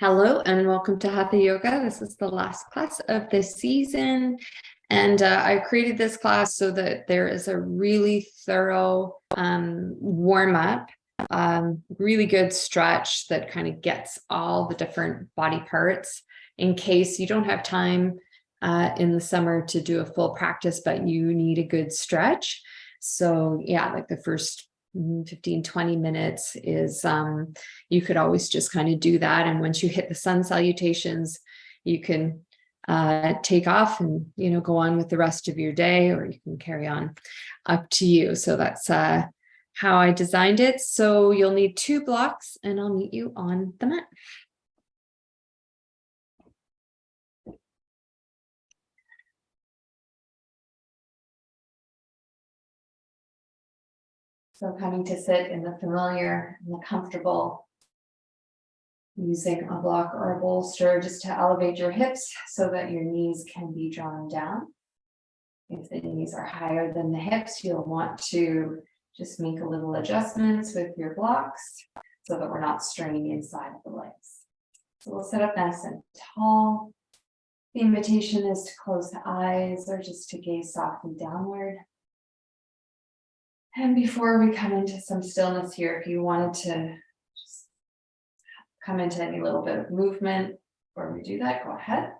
Hello and welcome to Hatha Yoga. This is the last class of this season. And I created this class so that there is a really thorough warm-up, really good stretch that kind of gets all the different body parts in case you don't have time in the summer to do a full practice, but you need a good stretch. So yeah, like the first 15-20 minutes is you could always just kind of do that, and once you hit the sun salutations you can take off and go on with the rest of your day, or you can carry on, up to you. So that's how I designed it. So you'll need 2 blocks and I'll meet you on the mat. So coming to sit in the familiar and the comfortable, using a block or a bolster just to elevate your hips so that your knees can be drawn down. If the knees are higher than the hips, you'll want to just make a little adjustments with your blocks so that we're not straining inside of the legs. So we'll sit up nice and tall. The invitation is to close the eyes or just to gaze softly downward. And before we come into some stillness here, if you wanted to just come into any little bit of movement before we do that, go ahead.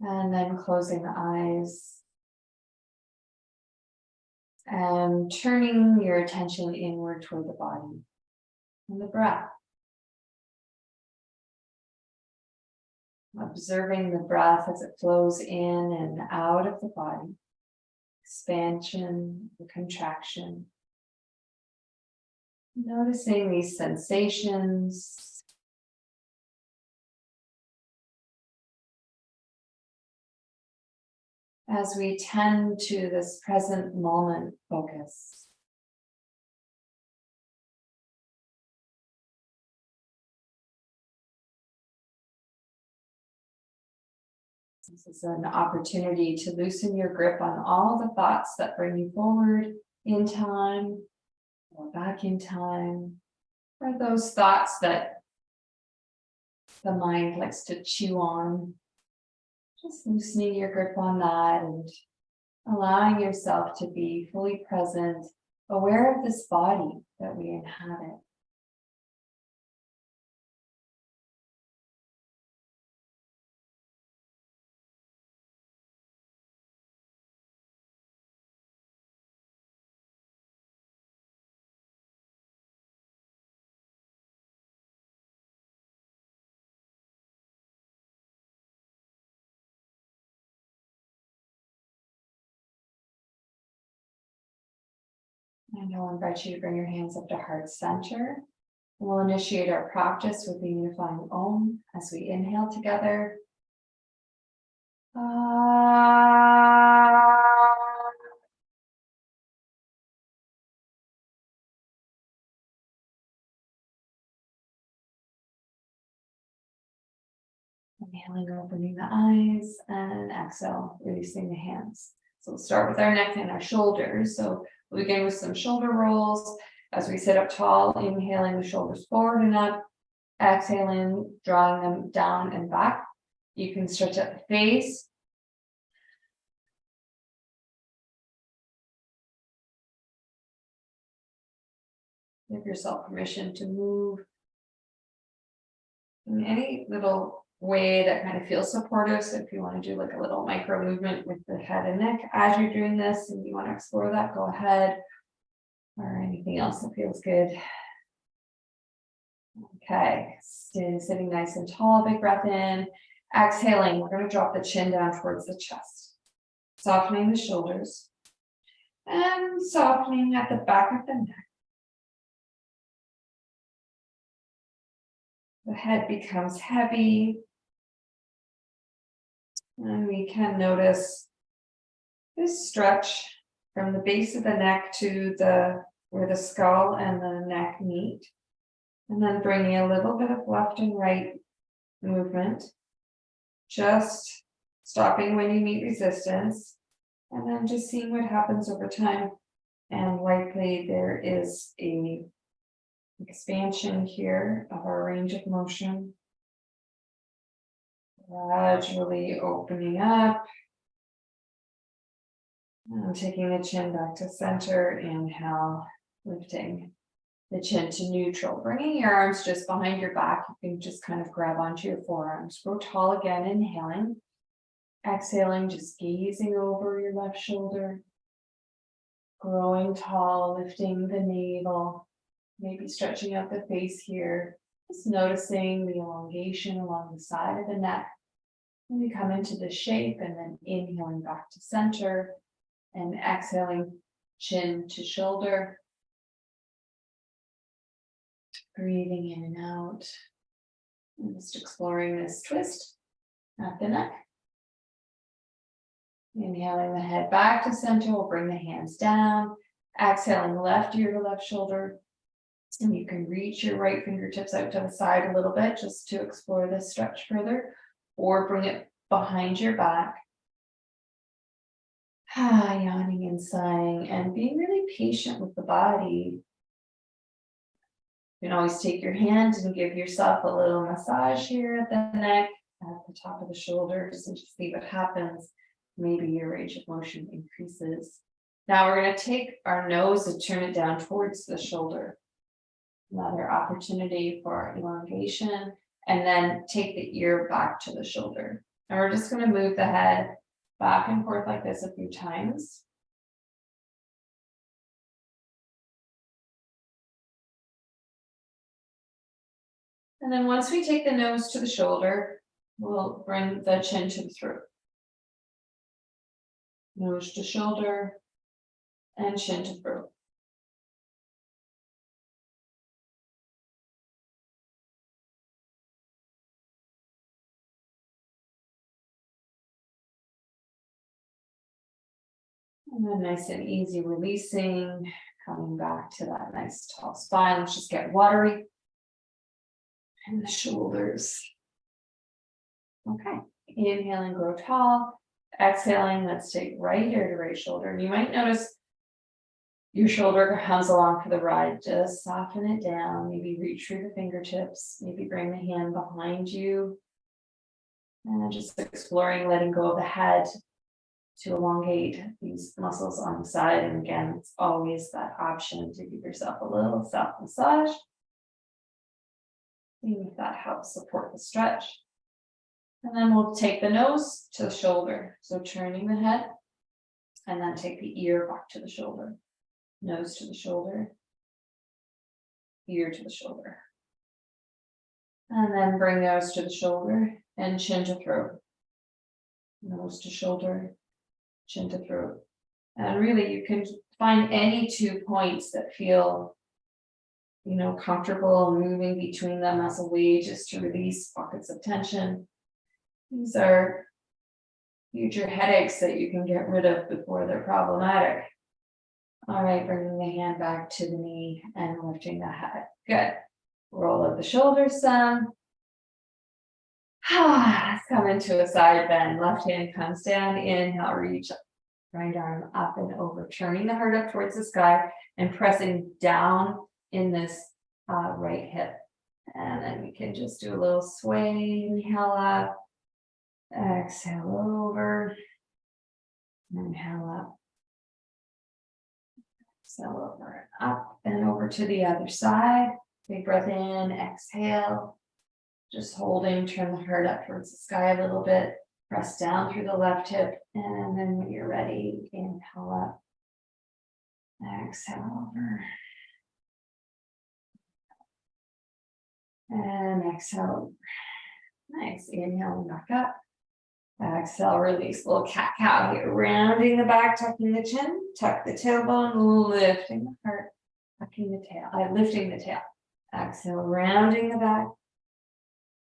And then closing the eyes and turning your attention inward toward the body and the breath. Observing the breath as it flows in and out of the body. Expansion and contraction. Noticing these sensations. As we tend to this present moment focus. This is an opportunity to loosen your grip on all the thoughts that bring you forward in time or back in time, or those thoughts that the mind likes to chew on. Just loosening your grip on that and allowing yourself to be fully present, aware of this body that we inhabit. And I'll invite you to bring your hands up to heart center. We'll initiate our practice with the unifying Om as we inhale together. Inhaling, opening the eyes, and exhale, releasing the hands. So we'll start with our neck and our shoulders. So we'll begin with some shoulder rolls as we sit up tall, inhaling the shoulders forward and up, exhaling, drawing them down and back. You can stretch out the face. Give yourself permission to move in any little way that kind of feels supportive. So if you want to do like a little micro movement with the head and neck as you're doing this and you want to explore that, go ahead. Or anything else that feels good. Okay, sitting nice and tall, big breath in. Exhaling, we're going to drop the chin down towards the chest. Softening the shoulders. And softening at the back of the neck. The head becomes heavy. And we can notice this stretch from the base of the neck to where the skull and the neck meet. And then bringing a little bit of left and right movement. Just stopping when you meet resistance. And then just seeing what happens over time. And likely there is a expansion here of our range of motion. Gradually opening up. And taking the chin back to center. Inhale, lifting the chin to neutral. Bringing your arms just behind your back. You can just kind of grab onto your forearms. Grow tall again, inhaling. Exhaling, just gazing over your left shoulder. Growing tall, lifting the navel. Maybe stretching out the face here. Just noticing the elongation along the side of the neck. And we come into the shape and then inhaling back to center and exhaling chin to shoulder. Breathing in and out. And just exploring this twist at the neck. Inhaling the head back to center, we'll bring the hands down. Exhaling left ear to left shoulder. And you can reach your right fingertips out to the side a little bit just to explore this stretch further, or bring it behind your back. Yawning and sighing and being really patient with the body. You can always take your hand and give yourself a little massage here at the neck, at the top of the shoulders, and just see what happens. Maybe your range of motion increases. Now we're going to take our nose and turn it down towards the shoulder. Another opportunity for elongation, and then take the ear back to the shoulder. And we're just going to move the head back and forth like this a few times. And then once we take the nose to the shoulder, we'll bring the chin to the throat. Nose to shoulder and chin to throat. And then nice and easy releasing, coming back to that nice tall spine. Let's just get watery. And the shoulders. Okay, inhaling, grow tall. Exhaling, let's take right ear to right shoulder. And you might notice your shoulder comes along for the ride. Just soften it down. Maybe reach through the fingertips. Maybe bring the hand behind you. And just exploring letting go of the head to elongate these muscles on the side. And again, it's always that option to give yourself a little self-massage. See if that helps support the stretch. And then we'll take the nose to the shoulder. So turning the head, and then take the ear back to the shoulder. Nose to the shoulder, ear to the shoulder. And then bring nose to the shoulder and chin to throat. Nose to shoulder, chin to throat. And really you can find any 2 points that feel, comfortable moving between them as a way just to release pockets of tension. These are future headaches that you can get rid of before they're problematic. All right, bringing the hand back to the knee and lifting the head. Good. Roll up the shoulders some. Let's come into a side bend. Left hand comes down. Inhale, reach right arm up and over, turning the heart up towards the sky and pressing down in this right hip. And then we can just do a little sway. Inhale up. Exhale over. Inhale up. Exhale over and up and over to the other side. Big breath in, exhale. Just holding, turn the heart up towards the sky a little bit. Press down through the left hip. And then when you're ready, inhale up. Exhale over. And exhale over. Nice. Inhaling back up. Exhale, release. Little cat cow here. Rounding the back, tucking the chin. Tuck the tailbone, lifting the heart. Tucking the tail. Lifting the tail. Exhale, rounding the back.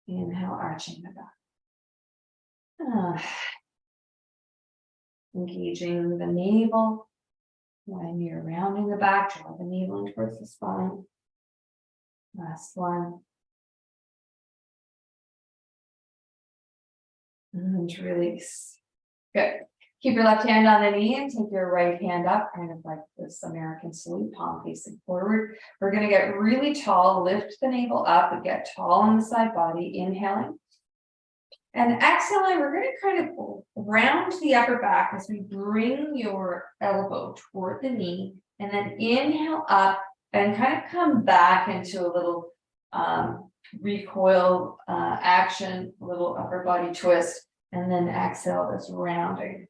Inhale, arching the back. Engaging the navel. When you're rounding the back, draw the navel in towards the spine. Last one. And release. Good. Keep your left hand on the knee and take your right hand up, kind of like this American salute, palm facing forward. We're going to get really tall, lift the navel up and get tall on the side body, inhaling. And exhaling, we're going to kind of round the upper back as we bring your elbow toward the knee, and then inhale up and kind of come back into a little recoil action, a little upper body twist, and then exhale this rounding.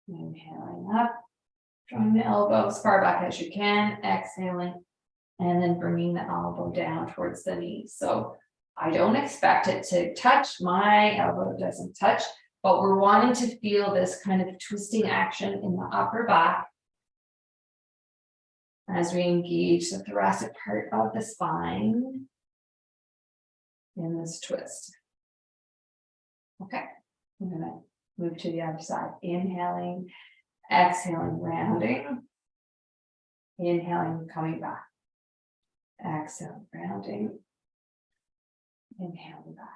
Inhaling up, drawing the elbow as far back as you can, exhaling, and then bringing the elbow down towards the knee. So I don't expect it to touch, my elbow doesn't touch, but we're wanting to feel this kind of twisting action in the upper back as we engage the thoracic part of the spine in this twist. Okay, I'm gonna move to the other side. Inhaling, exhaling, rounding. Inhaling, coming back. Exhale, rounding. Inhaling back.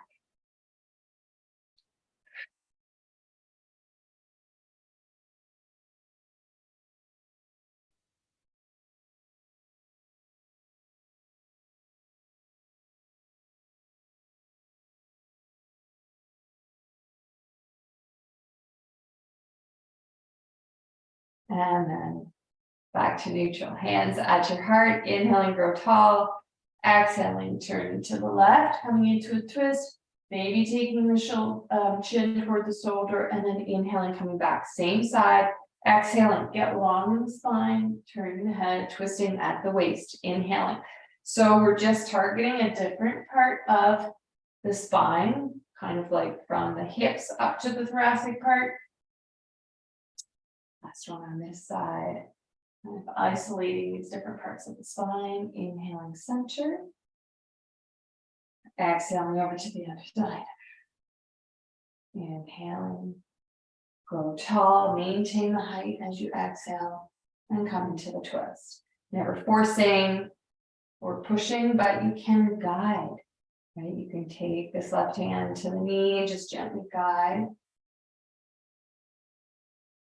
And then back to neutral. Hands at your heart. Inhaling, grow tall. Exhaling, turn to the left, coming into a twist. Maybe taking the chin toward the shoulder, and then inhaling, coming back. Same side. Exhaling, get long in the spine. Turning the head, twisting at the waist. Inhaling. So we're just targeting a different part of the spine, kind of like from the hips up to the thoracic part. Last one on this side, kind of isolating these different parts of the spine. Inhaling, center. Exhaling over to the other side. Inhaling, grow tall, maintain the height as you exhale, and come into the twist. Never forcing or pushing, but you can guide, right? You can take this left hand to the knee and just gently guide.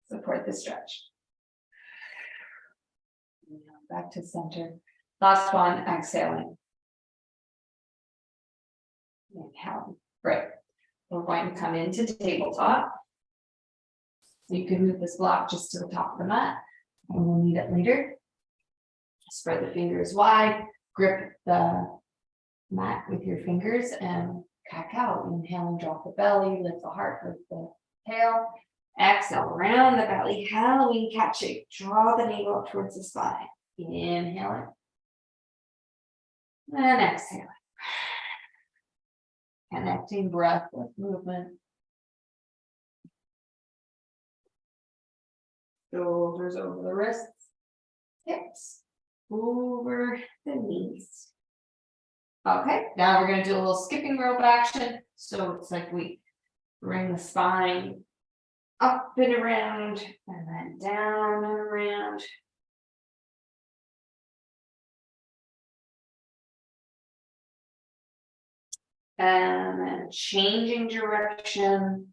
Support the stretch. Back to center. Last one, exhaling. Inhale. Great. We're going to come into tabletop. You can move this block just to the top of the mat, and we'll need it later. Spread the fingers wide, grip the mat with your fingers, and cacao. Inhale and drop the belly, lift the heart with the tail. Exhale, round the belly, Halloween cat shape. Draw the navel up towards the spine. Inhale it. And exhale. Connecting breath with movement. Shoulders over the wrists. Hips over the knees. Okay, now we're going to do a little skipping rope action. So it's like we bring the spine up and around, and then down and around. And then changing direction,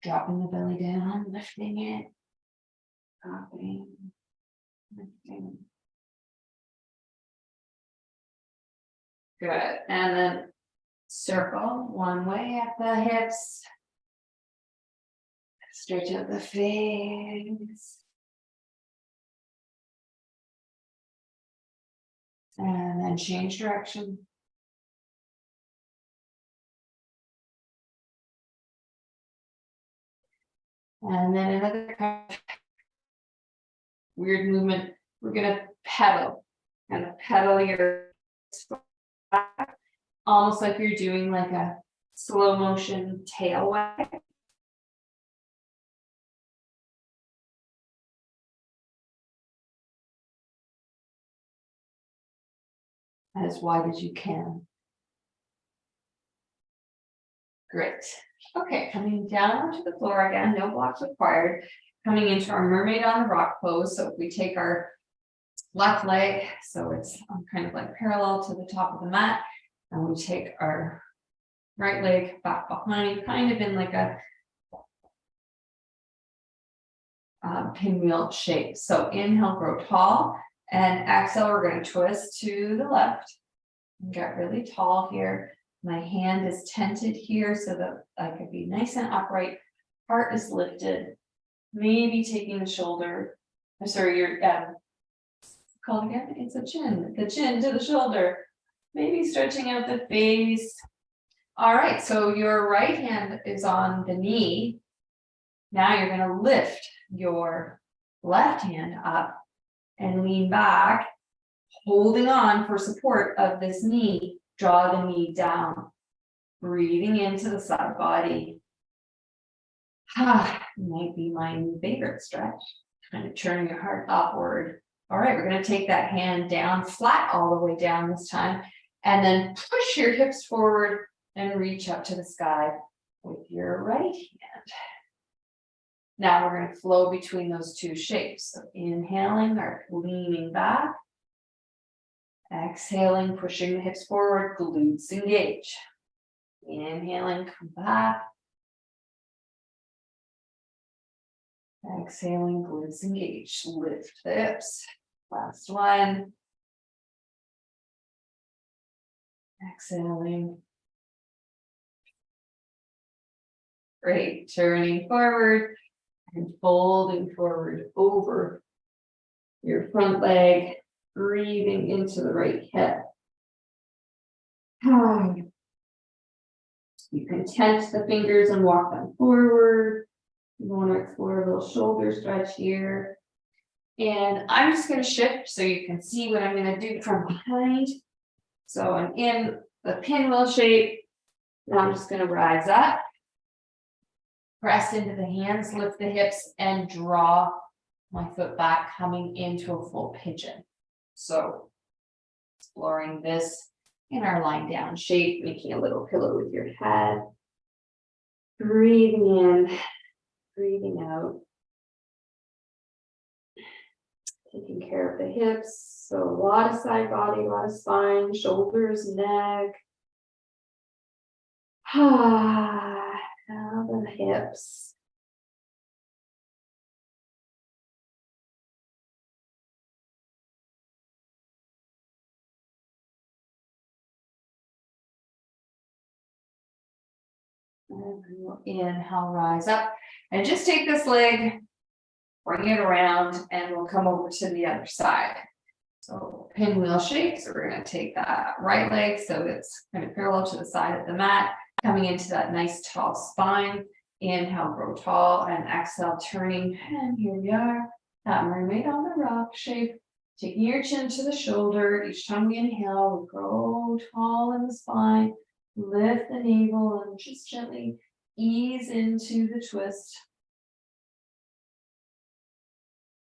dropping the belly down, lifting it, dropping, lifting. Good. And then circle one way at the hips. Stretch out the face. And then change direction. And then another kind of weird movement. We're going to pedal. Kind of pedal your back, almost like you're doing like a slow motion tail wag. As wide as you can. Great. Okay, coming down onto the floor again, no blocks required. Coming into our mermaid on the rock pose. So if we take our left leg, so it's kind of like parallel to the top of the mat, and we take our right leg back behind, kind of in like a pinwheel shape. So inhale, grow tall, and exhale, we're going to twist to the left. Get really tall here. My hand is tented here so that I could be nice and upright. Heart is lifted. Maybe taking the shoulder, sorry, your called again. It's the chin to the shoulder. Maybe stretching out the face. All right, so your right hand is on the knee. Now you're going to lift your left hand up and lean back, holding on for support of this knee. Draw the knee down, breathing into the side body. Might be my new favorite stretch. Kind of turning your heart upward. All right, we're going to take that hand down, flat all the way down this time, and then push your hips forward and reach up to the sky with your right hand. Now we're going to flow between those two shapes. So inhaling or leaning back. Exhaling, pushing the hips forward, glutes engage. Inhaling, come back. Exhaling, glutes engage. Lift the hips. Last one. Exhaling. Great. Turning forward and folding forward over your front leg. Breathing into the right hip. You can tense the fingers and walk them forward. You want to explore a little shoulder stretch here. And I'm just going to shift so you can see what I'm going to do from behind. So I'm in the pinwheel shape. Now I'm just going to rise up. Press into the hands, lift the hips, and draw my foot back, coming into a full pigeon. So exploring this in our lying down shape, making a little pillow with your head. Breathing in, breathing out. Taking care of the hips. So a lot of side body, a lot of spine, shoulders, neck. Now the hips. And we'll inhale, rise up, and just take this leg, bring it around, and we'll come over to the other side. So pinwheel shape. So we're going to take that right leg so it's kind of parallel to the side of the mat, coming into that nice tall spine. Inhale, grow tall, and exhale, turning. And here we are, that mermaid on the rock shape. Taking your chin to the shoulder. Each time we inhale, we grow tall in the spine. Lift the navel and just gently ease into the twist.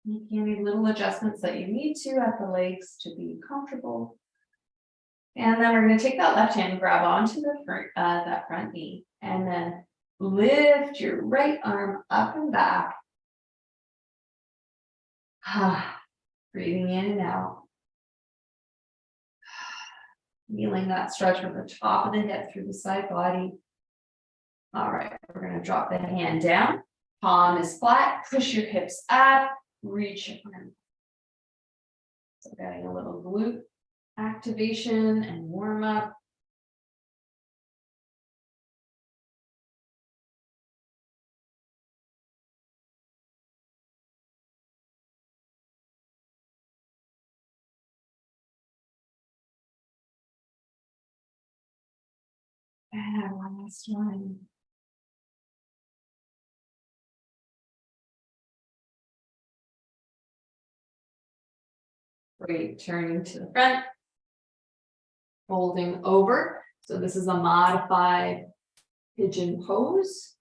Making any little adjustments that you need to at the legs to be comfortable. And then we're going to take that left hand, grab onto the front, that front knee, and then lift your right arm up and back. Breathing in and out. Feeling that stretch from the top of the hip through the side body. All right, we're going to drop the hand down. Palm is flat. Push your hips up. Reach your arm. So getting a little glute activation and warm up. And one last one. Great, turning to the front, folding over. So this is a modified pigeon pose.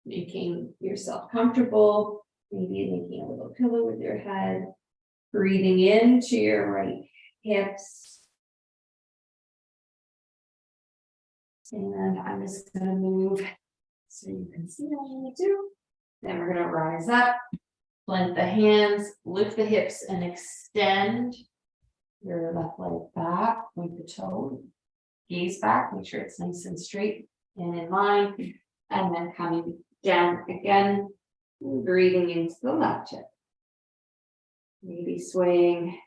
Making yourself comfortable, maybe making a little pillow with your head. Breathing into your right hips. And I'm just going to move so you can see what I'm going to do. Then we're going to rise up, blend the hands, lift the hips, and extend your left leg back, point the toe, gaze back, make sure it's nice and straight and in line. And then coming down again, Breathing into the left hip. Maybe swaying.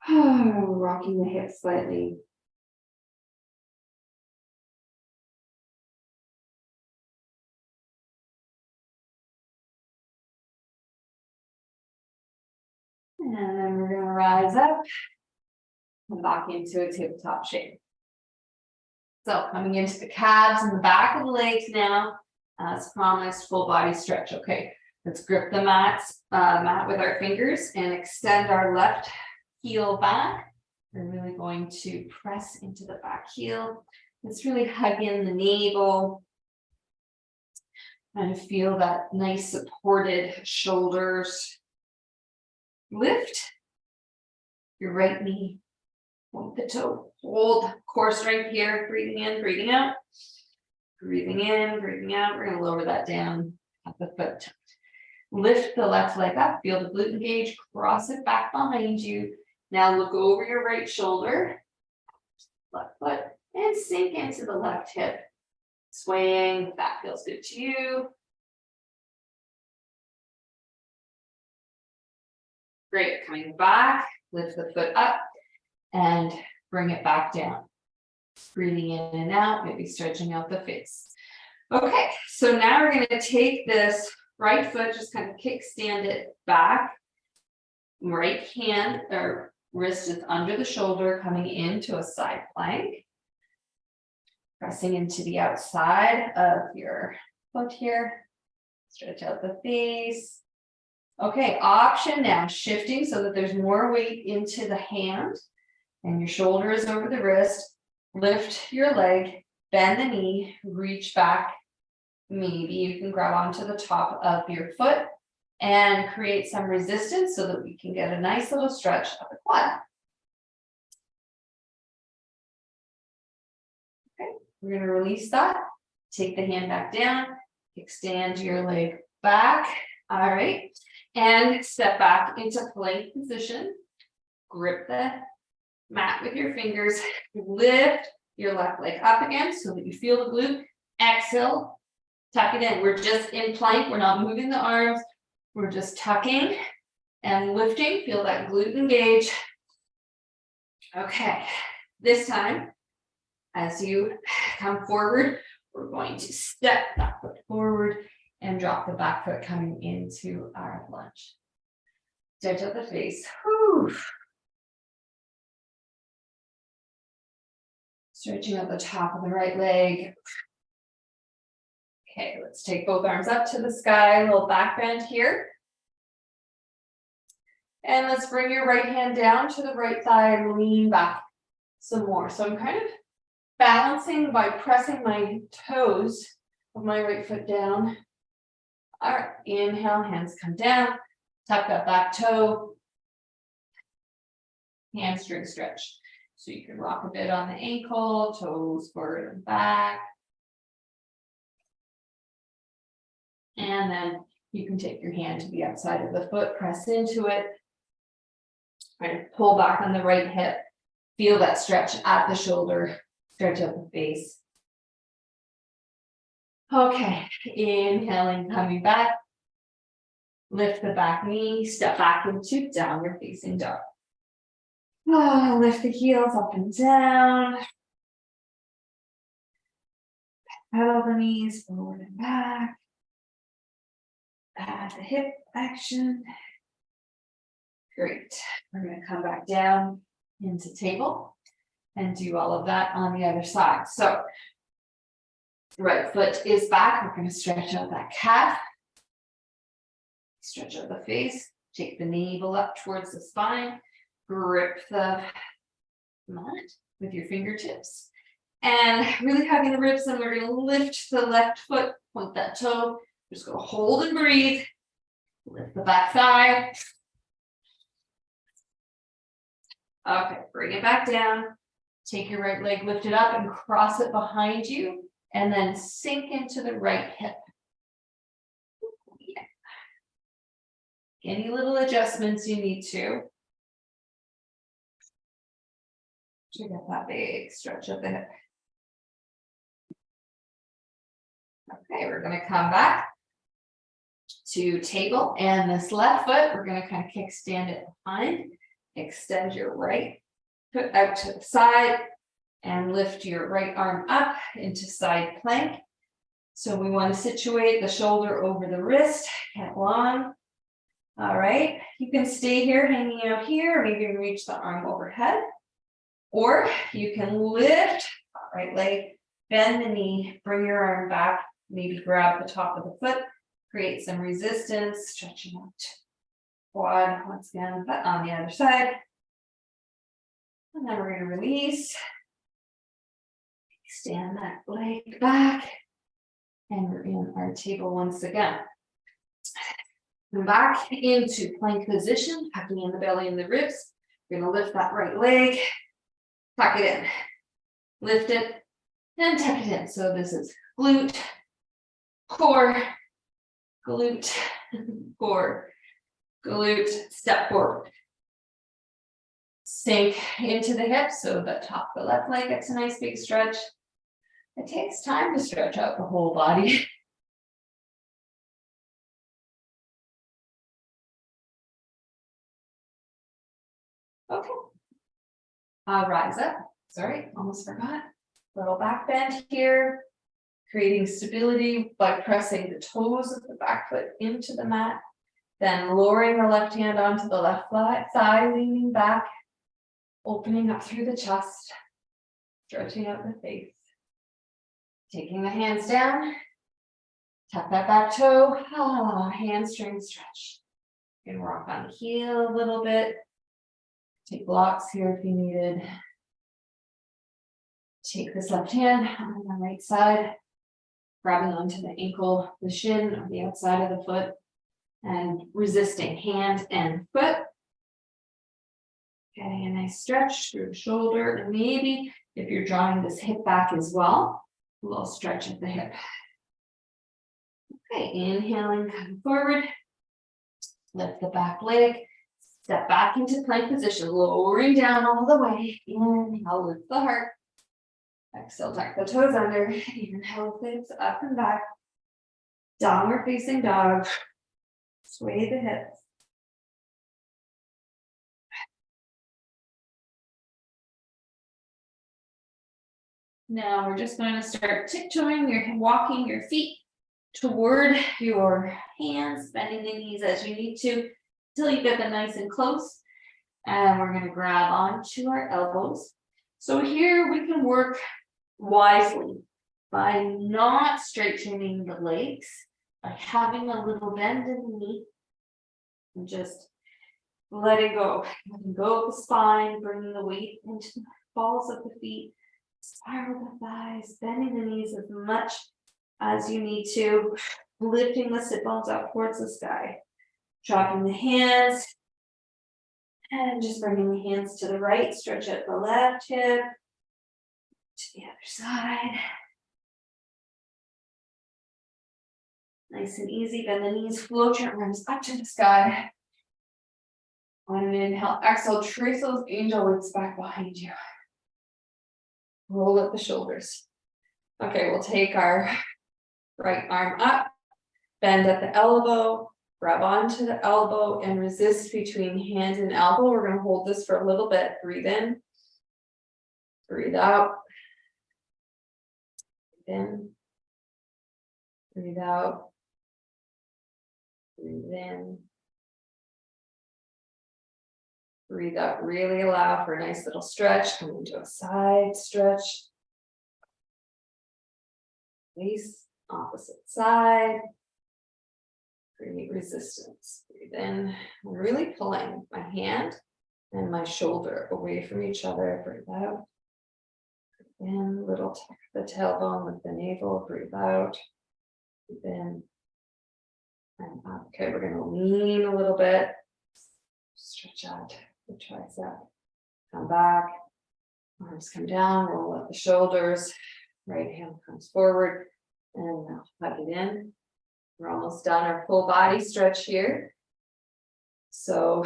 Rocking the hips slightly. And then we're going to rise up and back into a tabletop shape. So coming into the calves and the back of the legs now. As promised, full body stretch. Okay, let's grip the mat with our fingers and extend our left heel back. We're really going to press into the back heel. Let's really hug in the navel. And feel that nice supported shoulders. Lift your right knee. Point the toe. Hold core strength here. Breathing in, breathing out. Breathing in, breathing out. We're going to lower that down at the foot. Lift the left leg up. Feel the glute engage. Cross it back behind you. Now look over your right shoulder. Left foot. And sink into the left hip. Swaying. That feels good to you. Great. Coming back. Lift the foot up. And bring it back down. Breathing in and out, maybe stretching out the face. Okay, so now we're going to take this right foot, just kind of kickstand it back. Right hand or wrist is under the shoulder, coming into a side plank. Pressing into the outside of your foot here. Stretch out the face. Okay, option now, shifting so that there's more weight into the hand. And your shoulder is over the wrist. Lift your leg, bend the knee, reach back. Maybe you can grab onto the top of your foot and create some resistance so that we can get a nice little stretch of the quad. Okay, we're going to release that. Take the hand back down, extend your leg back. All right, and step back into plank position. Grip the mat with your fingers. Lift your left leg up again so that you feel the glute. Exhale, tuck it in. We're just in plank. We're not moving the arms. We're just tucking and lifting. Feel that glute engage. Okay, this time, as you come forward, we're going to step that foot forward and drop the back foot coming into our lunge. Stretch out the face. Whew. Stretching out the top of the right leg. Okay, let's take both arms up to the sky, a little back bend here. And let's bring your right hand down to the right thigh and lean back some more. So I'm kind of balancing by pressing my toes of my right foot down. All right, inhale, hands come down. Tuck that back toe. Hamstring stretch. So you can rock a bit on the ankle, toes forward and back. And then you can take your hand to the outside of the foot, press into it. Kind of pull back on the right hip. Feel that stretch at the shoulder, stretch out the face. Okay, inhaling, coming back. Lift the back knee, step back into downward facing dog. Lift the heels up and down. Pedal the knees forward and back. Add the hip action. Great. We're going to come back down into table and do all of that on the other side. So, right foot is back. We're going to stretch out that calf. Stretch out the face. Take the navel up towards the spine. Grip the mat with your fingertips and really hugging the ribs. And we're going to lift the left foot, point that toe. Just go hold and breathe. Lift the back thigh. Okay, bring it back down. Take your right leg, lift it up and cross it behind you. And then sink into the right hip. Yeah. Any little adjustments you need to. Check out that big stretch of the hip. Okay, we're going to come back. to table. And this left foot, we're going to kind of kickstand it behind. Extend your right foot out to the side and lift your right arm up into side plank. So we want to situate the shoulder over the wrist, get long. All right, you can stay here, hanging out here, maybe you can reach the arm overhead, or you can lift right leg, bend the knee, bring your arm back, maybe grab the top of the foot, create some resistance, stretching out quad once again, but on the other side. And then we're going to release, extend that leg back, and we're in our table once again. Come back into plank position, tucking in the belly and the ribs. We're going to lift that right leg, tuck it in, lift it, and tuck it in. So this is glute, core, glute, core, glute, step forward. Sink into the hips so the top of the left leg gets a nice big stretch. It takes time to stretch out the whole body. Okay. Rise up. Sorry, almost forgot. Little back bend here, creating stability by pressing the toes of the back foot into the mat, then lowering the left hand onto the left thigh, leaning back, opening up through the chest, stretching out the face. Taking the hands down, tuck that back toe, hamstring stretch. You can rock on the heel a little bit. Take blocks here if you needed. Take this left hand on the right side, grabbing onto the ankle, the shin, or the outside of the foot, and resisting hand and foot. Getting a nice stretch through the shoulder, and maybe if you're drawing this hip back as well, a little stretch at the hip. Okay, inhaling, come forward, lift the back leg, step back into plank position, lowering down all the way. Inhale, lift the heart. Exhale, tuck the toes under. Inhale, hips up and back. Downward facing dog. Sway the hips. Now we're just going to start tiptoeing, you're walking your feet toward your hands, bending the knees as you need to, until you get them nice and close. And we're going to grab onto our elbows. So here we can work wisely by not straightening the legs, by having a little bend in the knee, and just letting go. Letting go of the spine, bringing the weight into the balls of the feet. Spiral the thighs, bending the knees as much as you need to, lifting the sit bones up towards the sky, dropping the hands, and just bringing the hands to the right, stretch out the left hip, to the other side. Nice and easy, bend the knees, float your arms up to the sky. On an inhale, exhale, trace those angel wings back behind you. Roll up the shoulders. Okay, we'll take our right arm up, bend at the elbow, grab onto the elbow and resist between hand and elbow. We're going to hold this for a little bit. Breathe in, breathe out, breathe in, breathe out, breathe in, breathe out. Really allow for a nice little stretch. Come into a side stretch. Release, opposite side. Create resistance. Breathe in. I'm really pulling my hand and my shoulder away from each other. Breathe out. Breathe in. Little tuck the tailbone with the navel. Breathe out. Breathe in. And up. Okay, we're going to lean a little bit. Stretch out the tricep. Come back. Arms come down. Roll up the shoulders. Right hand comes forward. And now tuck it in. We're almost done our full body stretch here. So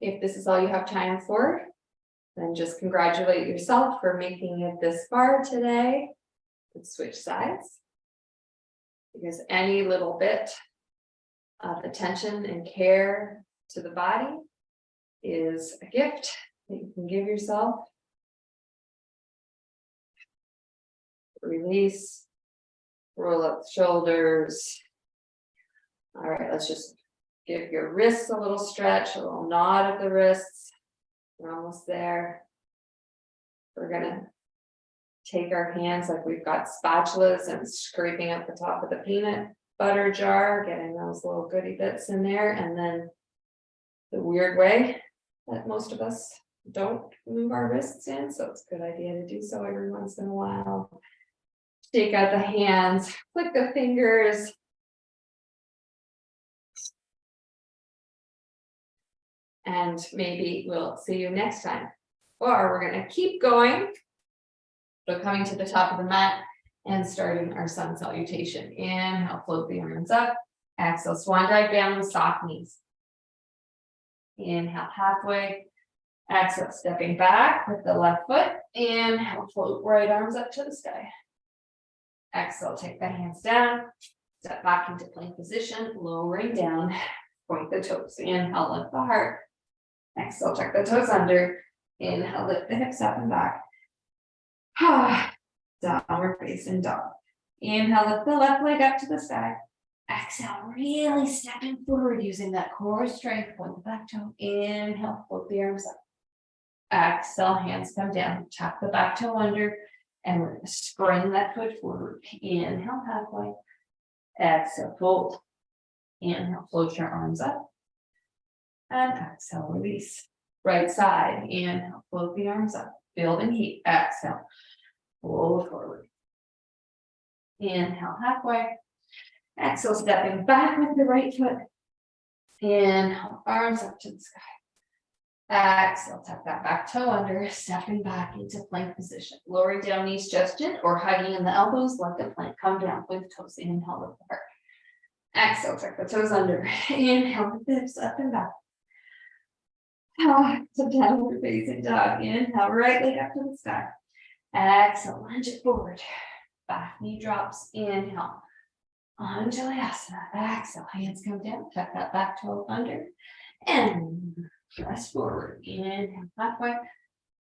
if this is all you have time for, then just congratulate yourself for making it this far today. Let's switch sides. because any little bit of attention and care to the body is a gift that you can give yourself. Release, roll up the shoulders. All right, let's just give your wrists a little stretch, a little nod of the wrists. We're almost there. We're gonna take our hands like we've got spatulas and scraping up the top of the peanut butter jar, getting those little goody bits in there. And then the weird way that most of us don't move our wrists in, so it's a good idea to do so every once in a while. Take out the hands, flick the fingers. And maybe we'll see you next time. Or we're going to keep going. So coming to the top of the mat and starting our sun salutation. Inhale, float the arms up. Exhale, swan dive down with soft knees. Inhale, halfway. Exhale, stepping back with the left foot. Inhale, float right arms up to the sky. Exhale, take the hands down. Step back into plank position, lowering down. Point the toes. Inhale, lift the heart. Exhale, tuck the toes under. Inhale, lift the hips up and back. Downward facing dog. Inhale, lift the left leg up to the sky. Exhale, really stepping forward using that core strength. Point the back toe. Inhale, float the arms up. Exhale, hands come down. Tuck the back toe under. And we're going to spring that foot forward. Inhale, halfway. Exhale, fold. Inhale, float your arms up. And exhale, release. Right side. Inhale, float the arms up. Building heat. Exhale, fold forward. Inhale, halfway. Exhale, stepping back with the right foot. Inhale, arms up to the sky. Exhale, tuck that back toe under, stepping back into plank position. Lowering down knees just in or hugging in the elbows, let the plank come down with toes. Inhale, lift the heart. Exhale, tuck the toes under. Inhale, lift the hips up and back. So downward facing dog. Inhale, right leg up to the sky. Exhale, lunge it forward. Back knee drops. Inhale. Anjalayasana. Exhale, hands come down. Tuck that back toe under. And press forward. Inhale, halfway.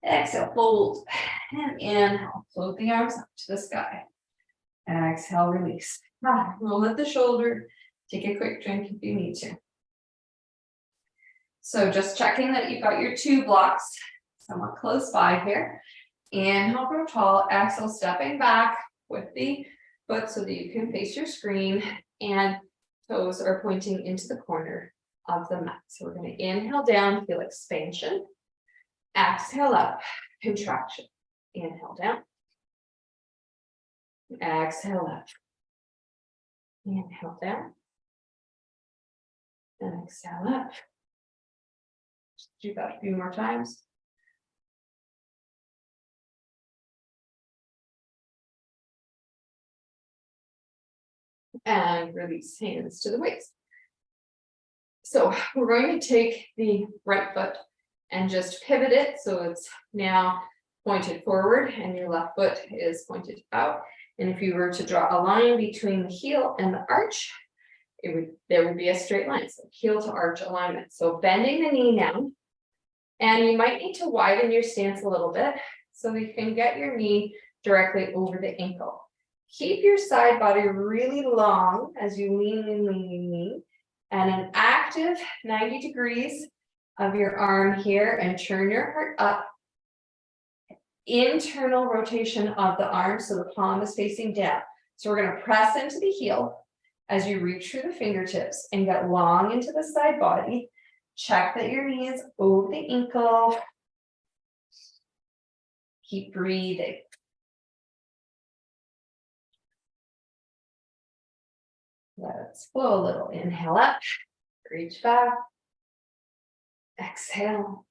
Exhale, fold. And inhale, float the arms up to the sky. Exhale, release. Roll at the shoulder. Take a quick drink if you need to. So just checking that you've got your two blocks somewhat close by here. Inhale, grow tall. Exhale, stepping back with the foot so that you can face your screen. And toes are pointing into the corner of the mat. So we're going to inhale down, feel expansion. Exhale up, contraction. Inhale down. Exhale up. Inhale down. And exhale up. Just do that a few more times. And release, hands to the waist. So we're going to take the right foot and just pivot it so it's now pointed forward and your left foot is pointed out. And if you were to draw a line between the heel and the arch, there would be a straight line, so heel to arch alignment. So bending the knee now, and you might need to widen your stance a little bit so that you can get your knee directly over the ankle. Keep your side body really long as you lean, and an active 90 degrees of your arm here, and turn your heart up. Internal rotation of the arm so the palm is facing down. So we're going to press into the heel as you reach through the fingertips and get long into the side body. Check that your knee is over the ankle. Keep breathing. Let's flow a little. Inhale up, reach back. Exhale.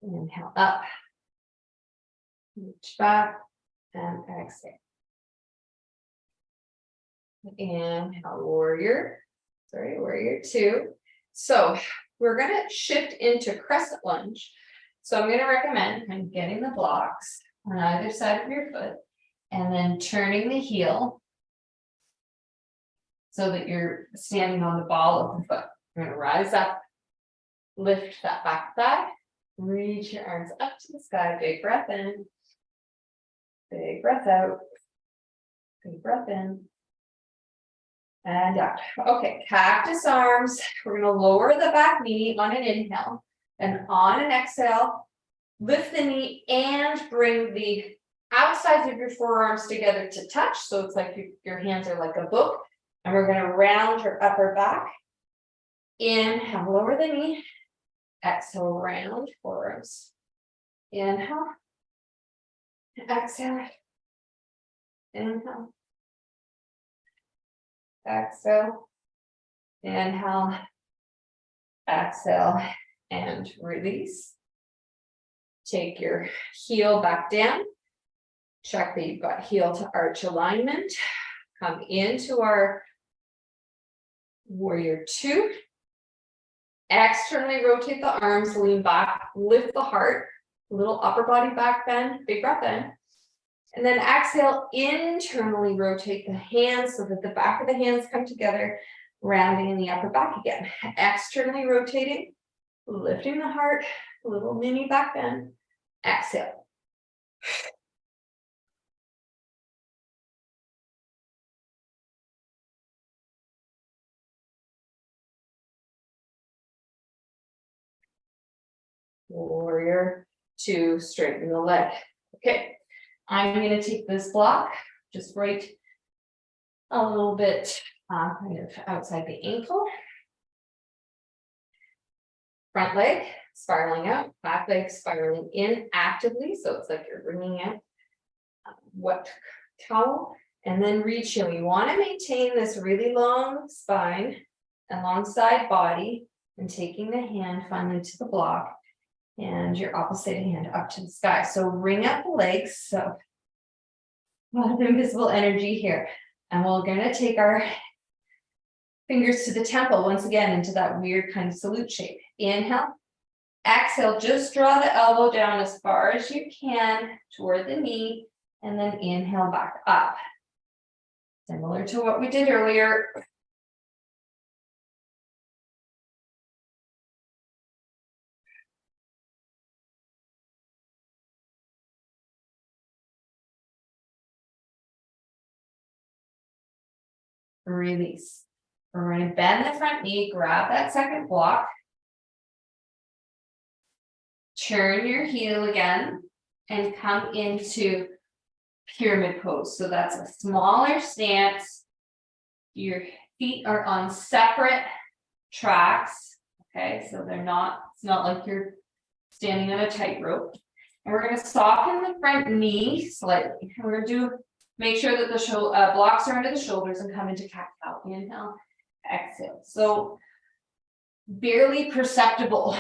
Inhale up, reach back, and exhale. Inhale, warrior two. So we're going to shift into crescent lunge. So I'm going to recommend getting the blocks on either side of your foot And then turning the heel so that you're standing on the ball of the foot. You're going to rise up, lift that back thigh, reach your arms up to the sky, big breath in, big breath out, big breath in, and out. Okay, cactus arms. We're going to lower the back knee on an inhale, and on an exhale, lift the knee and bring the outsides of your forearms together to touch. So it's like your hands are like a book, and we're going to round your upper back. Inhale, lower the knee. Exhale, round forearms. Inhale. Exhale. Inhale. Exhale. Inhale. Exhale. And release. Take your heel back down. Check that you've got heel to arch alignment. Come into our warrior two. Externally rotate the arms, lean back, lift the heart, little upper body back bend, big breath in. And then exhale, internally rotate the hands so that the back of the hands come together, rounding in the upper back again. Externally rotating, lifting the heart, little mini back bend. Exhale. Warrior two, straighten the leg. Okay, I'm going to take this block just right a little bit kind of outside the ankle. Front leg spiraling out, back leg spiraling in actively. So it's like you're bringing out wet towel, and then reaching. You want to maintain this really long spine and long side body, and taking the hand finally to the block and your opposite hand up to the sky. So ring out the legs. So a lot of invisible energy here. And we're going to take our fingers to the temple once again into that weird kind of salute shape. Inhale. Exhale, just draw the elbow down as far as you can toward the knee, and then inhale back up. Similar to what we did earlier. Release. We're going to bend the front knee, grab that second block. Turn your heel again and come into pyramid pose. So that's a smaller stance. Your feet are on separate tracks. Okay, so they're not, it's not like you're standing on a tightrope. And we're going to soften the front knee slightly. And we're going to do, make sure that the blocks are under the shoulders and come into cat-cow. Inhale, exhale. So barely perceptible,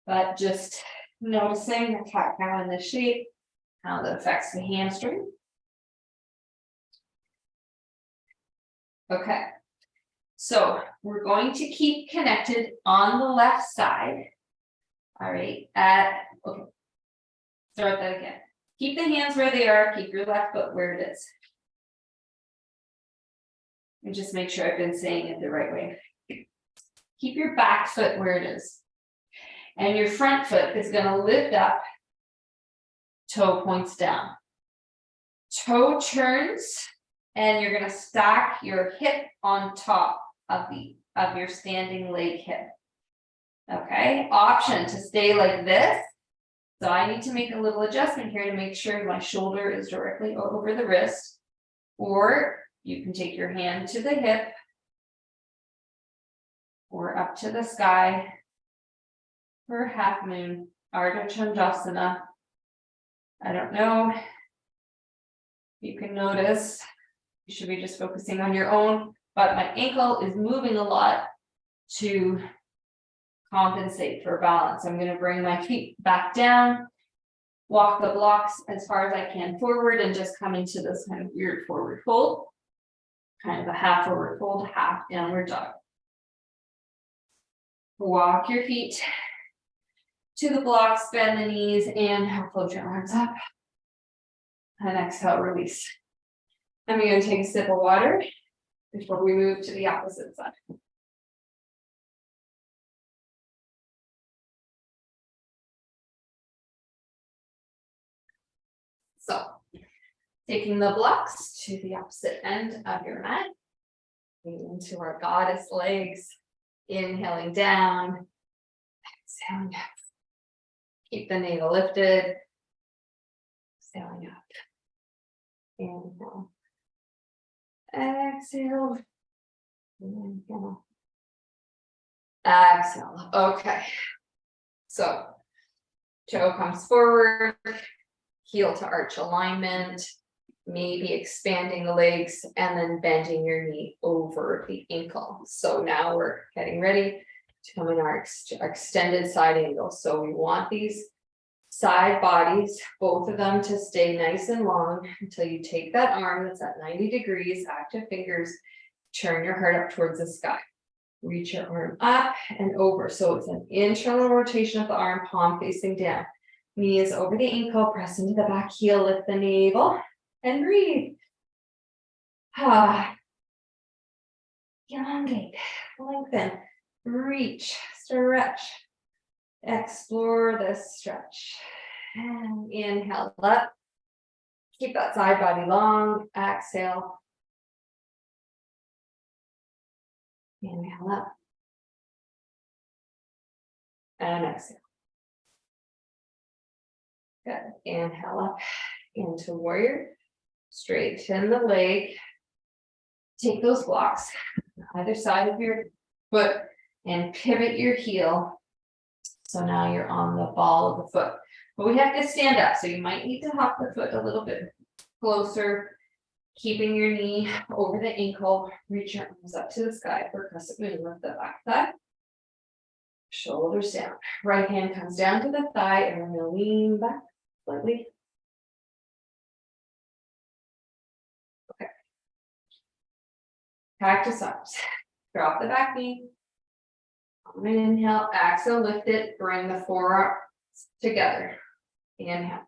but just noticing the cat-cow in this shape, how that affects the hamstring. Okay, so we're going to keep connected on the left side. All right, okay, start that again. Keep the hands where they are, keep your left foot where it is. And just make sure I've been saying it the right way. Keep your back foot where it is. And your front foot is going to lift up, toe points down. Toe turns, and you're going to stack your hip on top of your standing leg hip. Okay, option to stay like this. So I need to make a little adjustment here to make sure my shoulder is directly over the wrist. Or you can take your hand to the hip or up to the sky for half moon, Ardha Chandrasana. I don't know. You can notice, you should be just focusing on your own, but my ankle is moving a lot to compensate for balance. I'm going to bring my feet back down, walk the blocks as far as I can forward, and just come into this kind of weird forward fold, kind of a half forward fold, half downward dog. Walk your feet to the blocks, bend the knees, and float your arms up. And exhale, release. I'm going to take a sip of water before we move to the opposite side. So, taking the blocks to the opposite end of your mat, into our goddess legs, inhaling down, exhaling up. Keep the navel lifted, exhaling up. Inhale, exhale, inhale, exhale. Okay, so toe comes forward, heel to arch alignment, maybe expanding the legs and then bending your knee over the ankle. So now we're getting ready to come in our extended side angle. So we want these side bodies, both of them, to stay nice and long until you take that arm that's at 90 degrees, active fingers, turn your heart up towards the sky. Reach your arm up and over. So it's an internal rotation of the arm, palm facing down. Knees over the ankle, press into the back heel, lift the navel, and breathe. Elongate, lengthen, reach, stretch. Explore this stretch. And inhale up. Keep that side body long. Exhale. Inhale up. And exhale. Good. Inhale up into warrior. Straighten the leg. Take those blocks on either side of your foot and pivot your heel. So now you're on the ball of the foot. But we have to stand up, so you might need to hop the foot a little bit closer, keeping your knee over the ankle. Reach your arms up to the sky for crescent moon. Lift the back thigh. Shoulders down. Right hand comes down to the thigh, and we're going to lean back slightly. Okay. Cactus arms. Drop the back knee. Inhale, exhale, lift it, bring the forearms together. Inhale.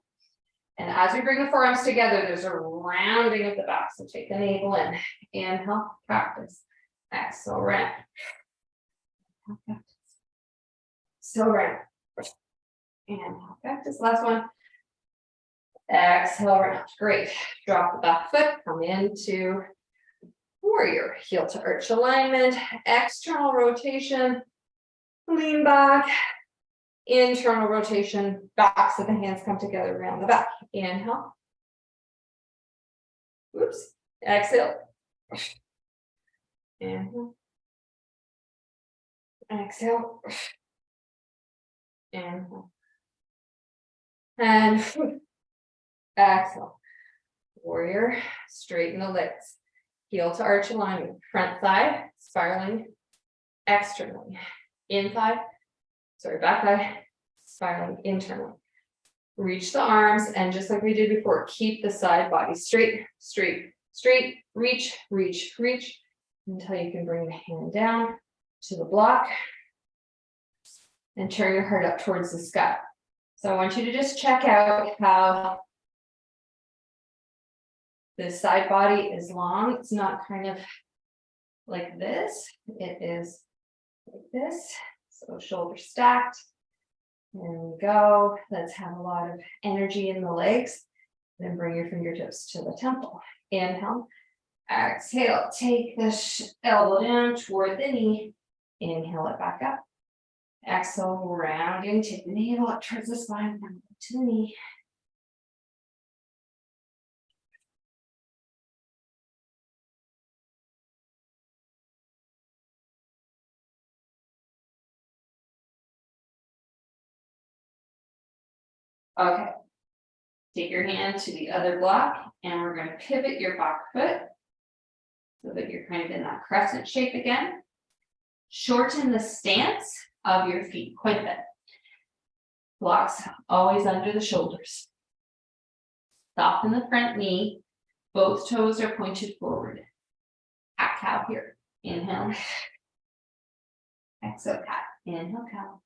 And as we bring the forearms together, there's a rounding of the back. So take the navel in. Inhale, practice. Exhale, round. So round. Inhale, practice. Last one. Exhale, round. Great. Drop the back foot, come into warrior. Heel to arch alignment, external rotation. Lean back, internal rotation, backs of the hands come together around the back. Inhale. Oops. Exhale. Inhale. Exhale. Inhale. And exhale. Warrior. Straighten the legs. Heel to arch alignment. Front thigh spiraling externally. Back thigh, spiraling internally. Reach the arms, and just like we did before, keep the side body straight, straight, straight. Reach, reach, reach, until you can bring the hand down to the block and turn your heart up towards the sky. So I want you to just check out how the side body is long. It's not kind of like this. It is like this. So shoulders stacked. There we go. Let's have a lot of energy in the legs. Then bring your fingertips to the temple. Inhale. Exhale. Take the elbow down toward the knee. Inhale it back up. Exhale, rounding. Take the navel up towards the spine. Down to the knee. Okay, take your hand to the other block, and we're going to pivot your back foot so that you're kind of in that crescent shape again. Shorten the stance of your feet quite a bit. Blocks always under the shoulders. Soften the front knee. Both toes are pointed forward. Cat cow here. Inhale. Exhale, cat. Inhale, cow.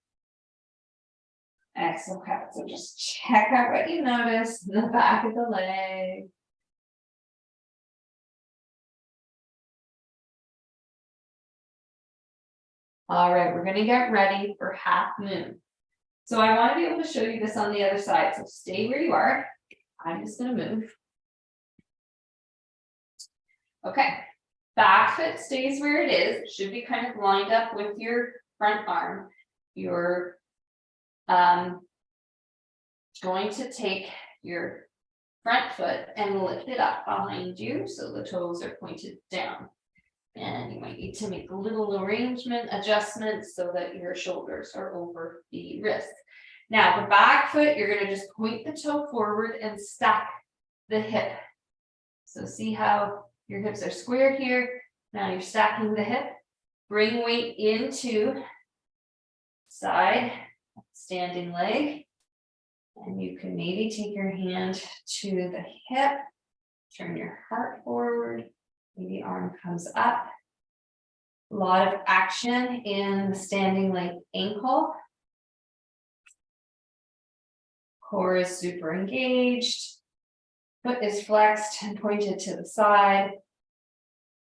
Exhale, cut. So just check out what you notice in the back of the leg. All right, we're going to get ready for half moon. So I want to be able to show you this on the other side. So stay where you are. I'm just going to move. Okay, back foot stays where it is. It should be kind of lined up with your front arm. You're going to take your front foot and lift it up behind you so the toes are pointed down. And you might need to make a little adjustments so that your shoulders are over the wrist. Now the back foot, you're going to just point the toe forward and stack the hip. So see how your hips are square here. Now you're stacking the hip. Bring weight into side, standing leg. And you can maybe take your hand to the hip, turn your heart forward. Maybe arm comes up. A lot of action in the standing leg ankle. Core is super engaged. Foot is flexed and pointed to the side.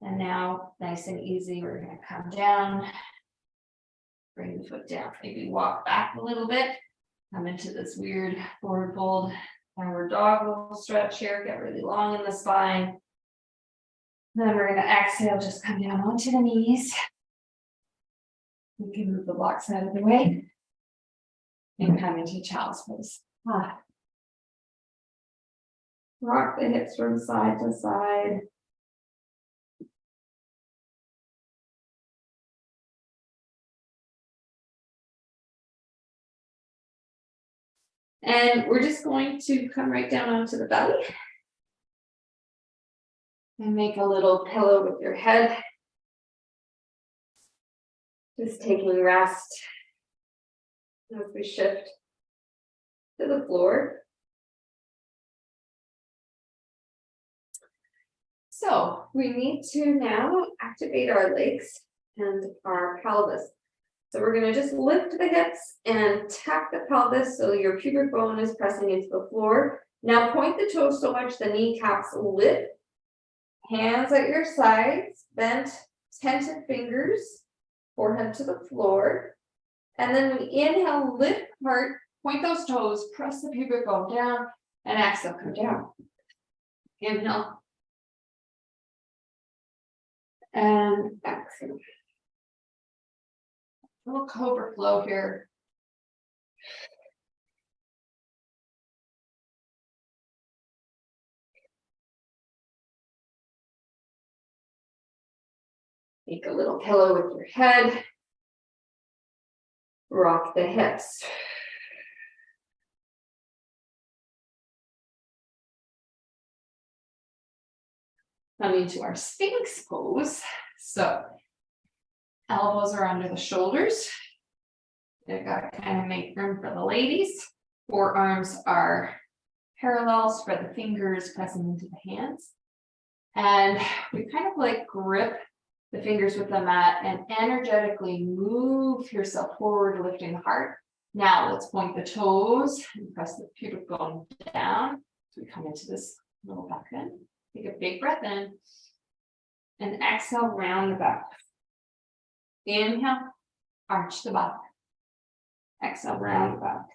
And now, nice and easy, we're going to come down. Bring the foot down. Maybe walk back a little bit. Come into this weird forward fold. Downward dog, little stretch here. Get really long in the spine. Then we're going to exhale, just come down onto the knees. We can move the blocks out of the way and come into child's pose. Rock the hips from side to side. And we're just going to come right down onto the belly. And make a little pillow with your head. Just taking rest as we shift to the floor. So we need to now activate our legs and our pelvis. So we're going to just lift the hips and tap the pelvis so your pubic bone is pressing into the floor. Now point the toes so much the kneecaps lift. Hands at your sides, bent tented fingers, forehead to the floor. And then we inhale, lift heart, point those toes, press the pubic bone down, and exhale, come down. Inhale. And exhale. A little cobra flow here. Make a little pillow with your head. Rock the hips. Coming to our Sphinx pose. So elbows are under the shoulders. They've got to kind of make room for the ladies. Forearms are parallel, spread the fingers, pressing into the hands. And we kind of like grip the fingers with the mat and energetically move yourself forward, lifting the heart. Now let's point the toes and press the pubic bone down. So we come into this little back bend. Take a big breath in and exhale, round the back. Inhale, arch the back. Exhale, round the back.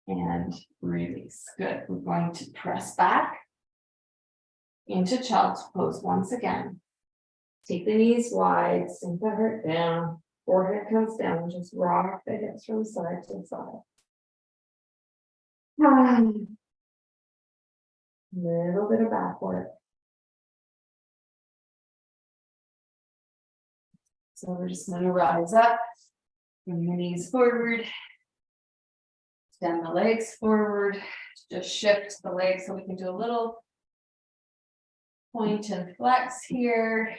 And release. Good. We're going to press back into child's pose once again. Take the knees wide, sink the heart down, forehead comes down, just rock the hips from side to side. Little bit of back work. So we're just going to rise up, bring the knees forward. Extend the legs forward, just shift the legs so we can do a little point and flex here.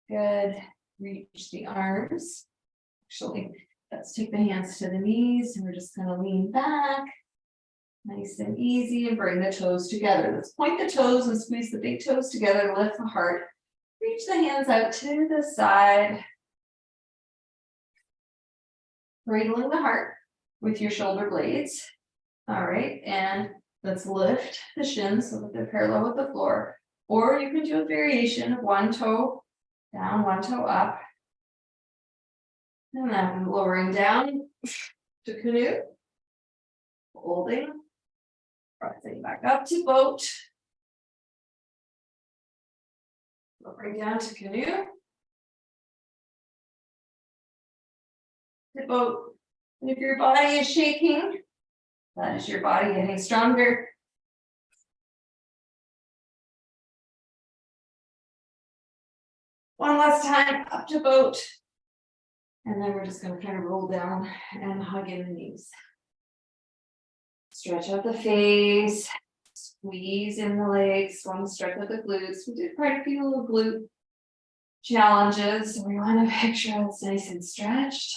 Good. Reach the arms. Actually, let's take the hands to the knees and we're just going to lean back. Nice and easy and bring the toes together. Let's point the toes and squeeze the big toes together, lift the heart. Reach the hands out to the side. Cradling the heart with your shoulder blades. All right, and let's lift the shins so that they're parallel with the floor. Or you can do a variation of one toe down, one toe up. And then lowering down to canoe. Holding. Rising back up to boat. Lowering down to canoe. To boat. And if your body is shaking, that is your body getting stronger. One last time, up to boat. And then we're just going to kind of roll down and hug in the knees. Stretch out the face, squeeze in the legs, want to stretch out the glutes. We did quite a few little glute challenges. We want to picture it's nice and stretched.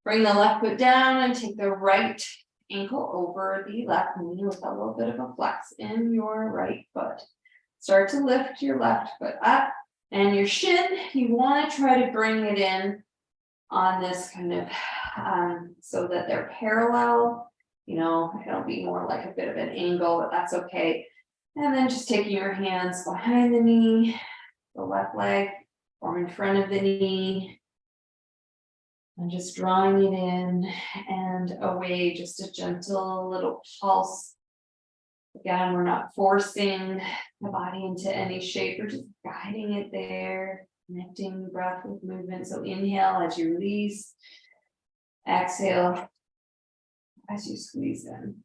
Bring the left foot down and take the right ankle over the left knee with a little bit of a flex in your right foot. Start to lift your left foot up. And your shin, you want to try to bring it in on this kind of, so that they're parallel. You know, it'll be more like a bit of an angle, but that's okay. And then just taking your hands behind the knee, the left leg, or in front of the knee. And just drawing it in and away, just a gentle little pulse. Again, we're not forcing the body into any shape, we're just guiding it there, connecting breath with movement. So inhale as you release, exhale as you squeeze in.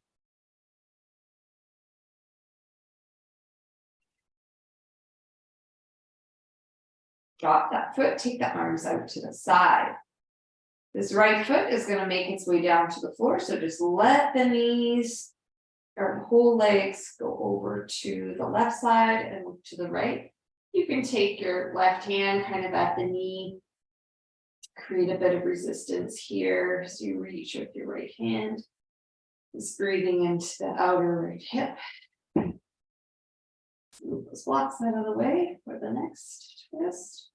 Drop that foot, take the arms out to the side. This right foot is going to make its way down to the floor, so just let the knees or the whole legs go over to the left side and look to the right. You can take your left hand kind of at the knee, create a bit of resistance here. So you reach with your right hand, just breathing into the outer right hip. Move those blocks out of the way for the next twist.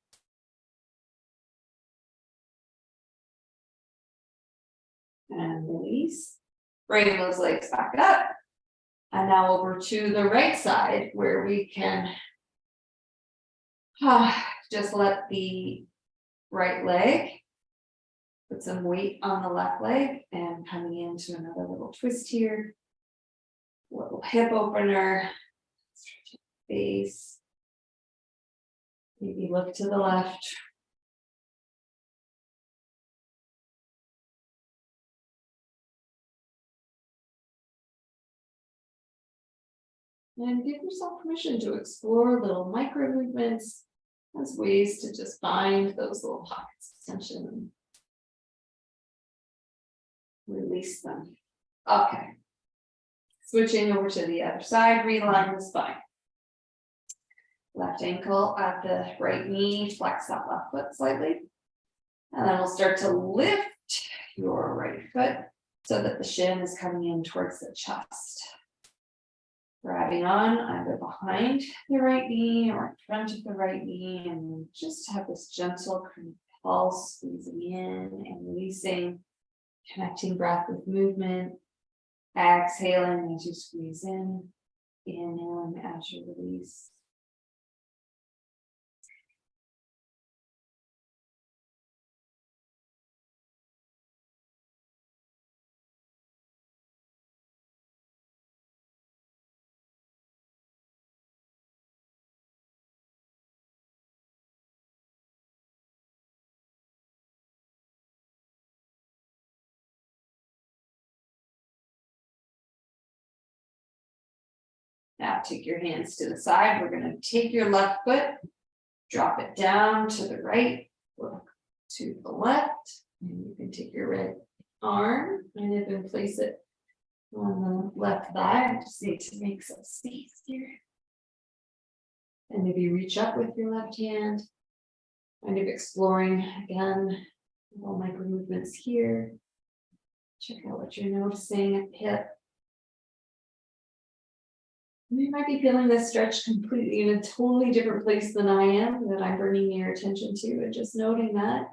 And release. Bring those legs back up. And now over to the right side where we can just let the right leg put some weight on the left leg and coming into another little twist here. Little hip opener. Stretch the face. Maybe look to the left. And give yourself permission to explore little micro movements as ways to just find those little pockets of tension and release them. Okay. Switching over to the other side, realign the spine. Left ankle at the right knee, flex that left foot slightly. And then we'll start to lift your right foot so that the shin is coming in towards the chest. Grabbing on either behind the right knee or in front of the right knee, and just have this gentle kind of pulse, squeezing in and releasing, connecting breath with movement, exhaling as you squeeze in, inhaling as you release. Now take your hands to the side. We're going to take your left foot, drop it down to the right, look to the left, and you can take your right arm and even place it on the left thigh. I just need to make some space here. And maybe reach up with your left hand, kind of exploring again, little micro movements here. Check out what you're noticing at the hip. You might be feeling this stretch completely in a totally different place than I am, that I'm bringing your attention to, and just noting that.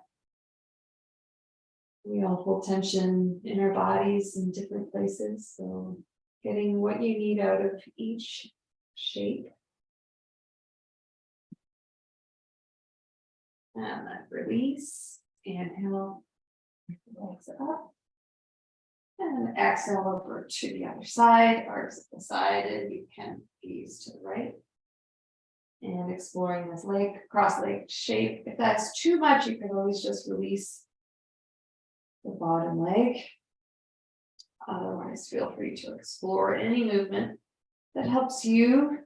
We all hold tension in our bodies in different places, so getting what you need out of each shape. And then release, inhale, legs up. And exhale over to the other side, arms at the side, and you can ease to the right. And exploring this cross leg shape. If that's too much, you can always just release the bottom leg. Otherwise, feel free to explore any movement that helps you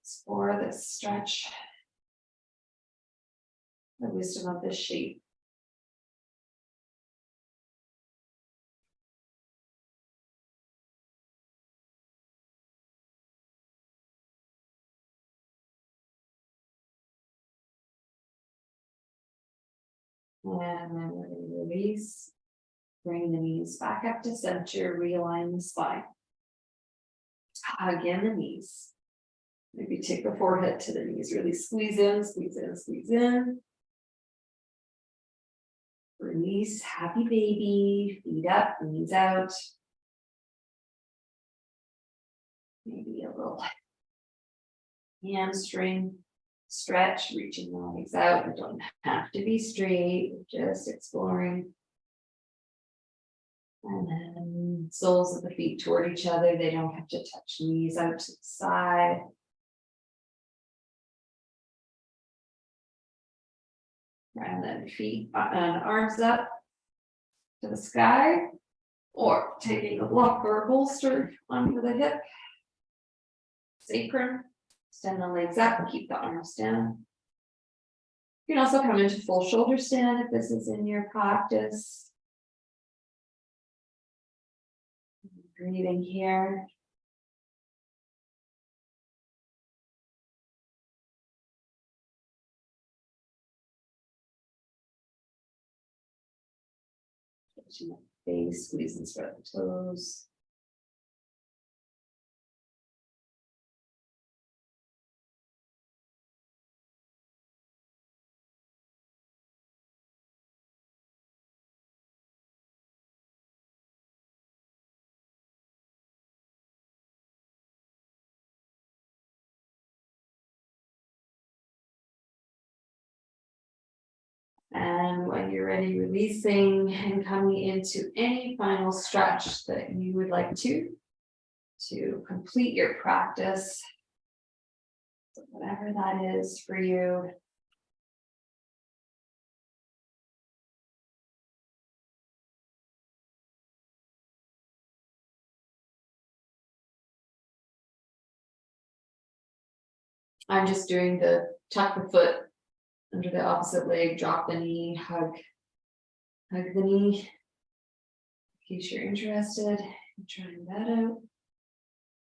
explore this stretch, the wisdom of this shape. And then we're going to release, bring the knees back up to center, realign the spine. Hug in the knees. Maybe take the forehead to the knees, really squeeze in, squeeze in, squeeze in. Release, happy baby, feet up, knees out. Maybe a little hamstring stretch, reaching the legs out. It don't have to be straight, just exploring. And then soles of the feet toward each other. They don't have to touch, knees out to the side. And then feet and arms up to the sky, or taking a block or a bolster onto the hip. Sacrum, extend the legs up and keep the arms down. You can also come into full shoulder stand if this is in your practice. Breathing here. Touching the face, squeeze and spread the toes. And when you're ready, releasing and coming into any final stretch that you would like to complete your practice, whatever that is for you. I'm just doing the tuck the foot under the opposite leg, drop the knee, hug the knee. In case you're interested in trying that out.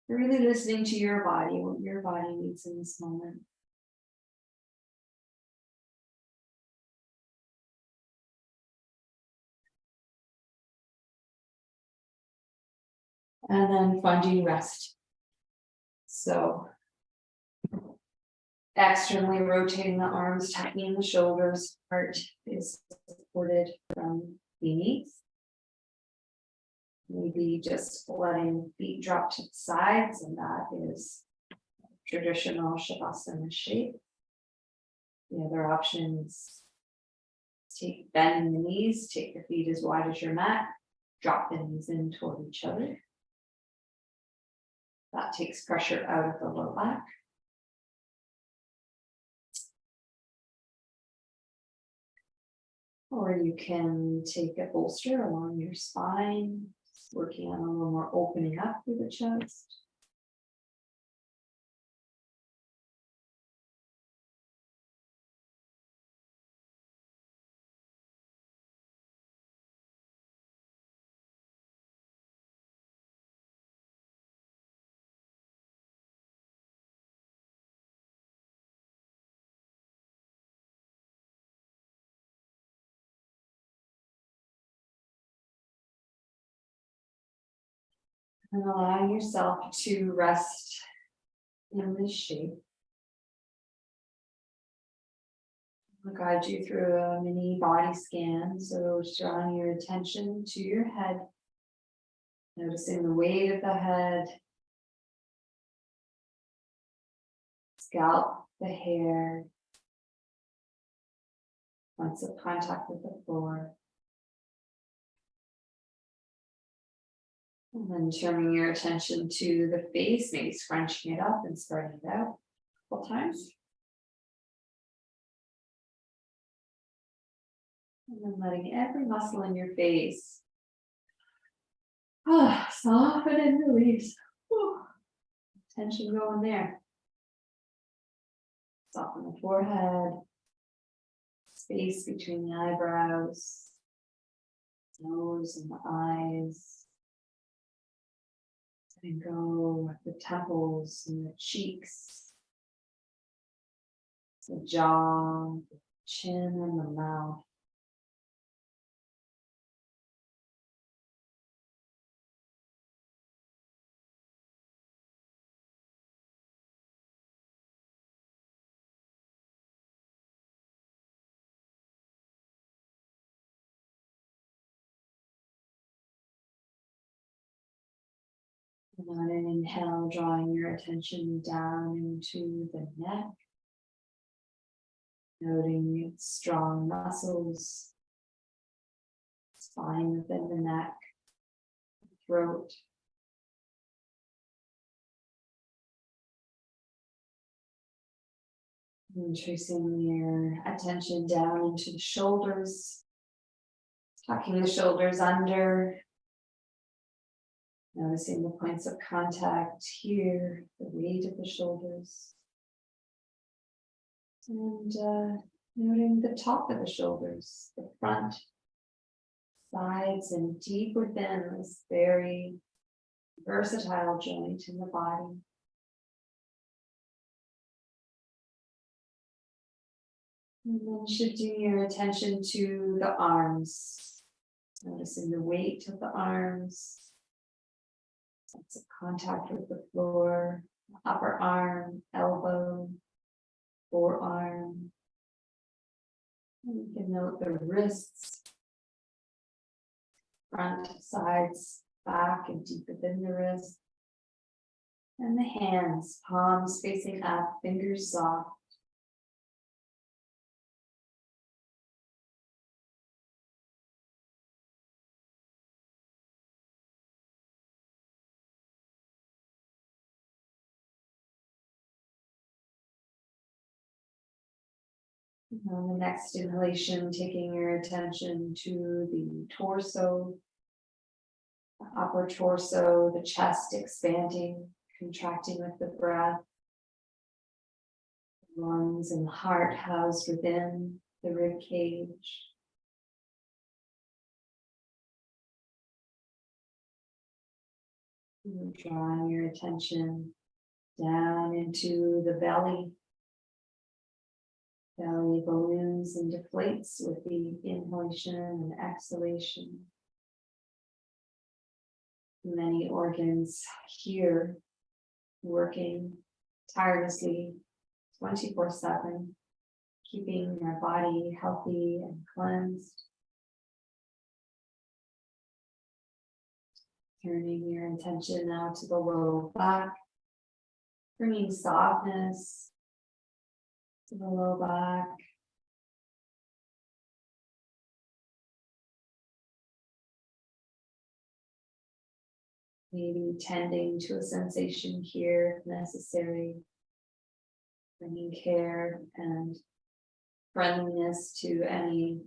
You're really listening to your body, what your body needs in this moment. And then finding rest. So externally rotating the arms, tightening the shoulders, heart is supported from beneath. Maybe just letting feet drop to the sides, and that is traditional savasana shape. The other options, bending the knees, take the feet as wide as your mat, drop the knees in toward each other. That takes pressure out of the low back. Or you can take a bolster along your spine, working on a little more opening up through the chest. And allowing yourself to rest in this shape. I'll guide you through a mini body scan. So drawing your attention to your head, noticing the weight of the head, scalp, the hair, points of contact with the floor. And then turning your attention to the face, maybe scrunching it up and spreading it out a couple times. And then letting every muscle in your face soften and release. Tension going there. Soften the forehead, space between the eyebrows, nose and the eyes. And go with the temples and the cheeks, the jaw, the chin, and the mouth. And on an inhale, drawing your attention down into the neck, noting its strong muscles, spine within the neck, throat. And tracing your attention down into the shoulders, tucking the shoulders under. Noticing the points of contact here, the weight of the shoulders. And noting the top of the shoulders, the front, sides, and deep within this very versatile joint in the body. And then shifting your attention to the arms, noticing the weight of the arms. Sense of contact with the floor, upper arm, elbow, forearm. And you can note the wrists, front, sides, back, and deep within the wrist. And the hands, palms facing up, fingers soft. And on the next inhalation, taking your attention to the torso, the upper torso, the chest expanding, contracting with the breath. Lungs and the heart housed within the rib cage. And drawing your attention down into the belly. Belly balloons and deflates with the inhalation and exhalation. Many organs here working tirelessly 24/7, keeping your body healthy and cleansed. Turning your attention now to the low back, bringing softness to the low back. Maybe tending to a sensation here if necessary. Bringing care and friendliness to any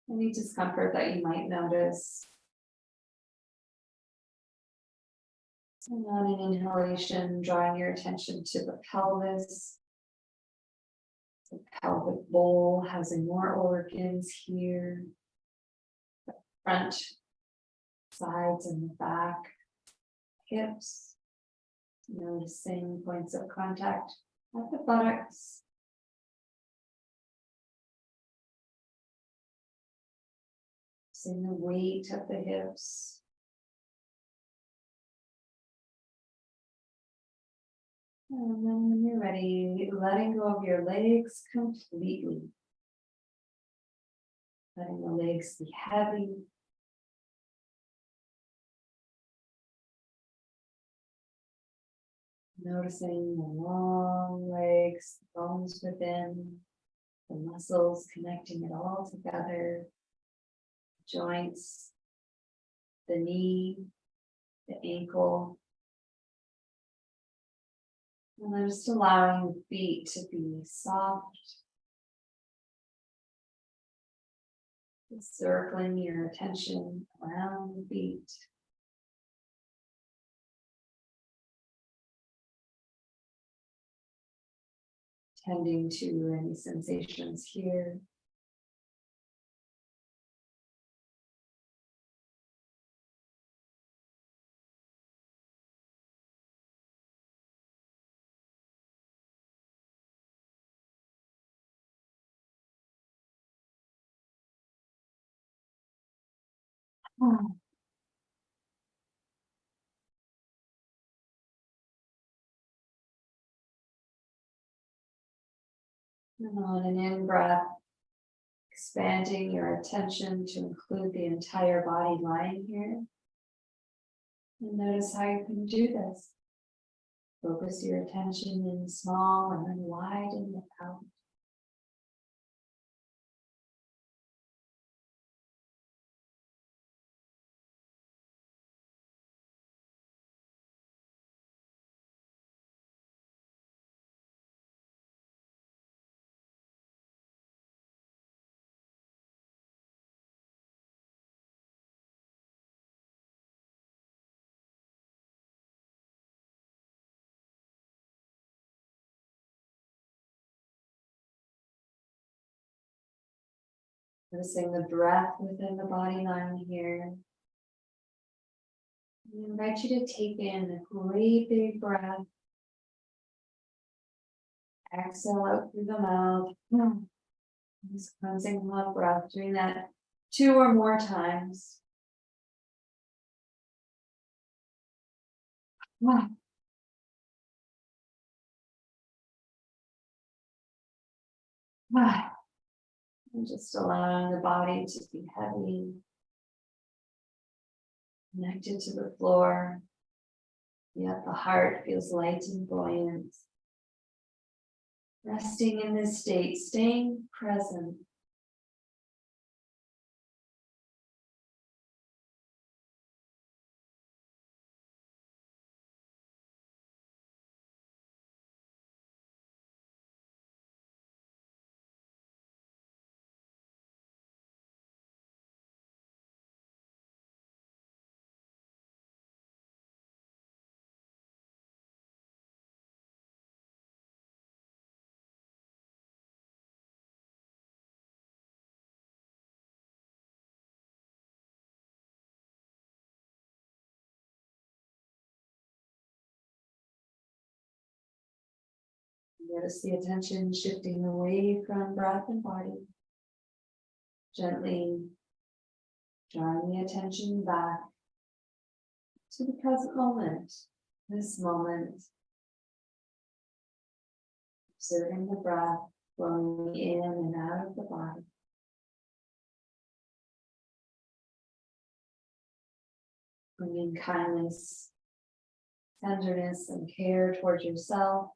discomfort that you might notice. And on an inhalation, drawing your attention to the pelvis. The pelvic bowl housing more organs here. The front, sides, and the back. Hips. Noticing points of contact at the buttocks. Seeing the weight of the hips. And then when you're ready, letting go of your legs completely. Letting the legs be heavy. Noticing the long legs, the bones within, the muscles connecting it all together, joints, the knee, the ankle. And then just allowing the feet to be soft. Circling your attention around the feet. Tending to any sensations here. And on an in-breath, expanding your attention to include the entire body lying here. And notice how you can do this. Focus your attention in small and then widen it out. Noticing the breath within the body line here. I invite you to take in a great big breath. Exhale out through the mouth. Just cleansing hot breath, doing that 2 or more times. And just allowing the body to be heavy, connected to the floor, yet the heart feels light and buoyant. Resting in this state, staying present. Notice the attention shifting away from breath and body. Gently drawing the attention back to the present moment. This moment, observing the breath flowing in and out of the body. Bringing kindness, tenderness, and care towards yourself.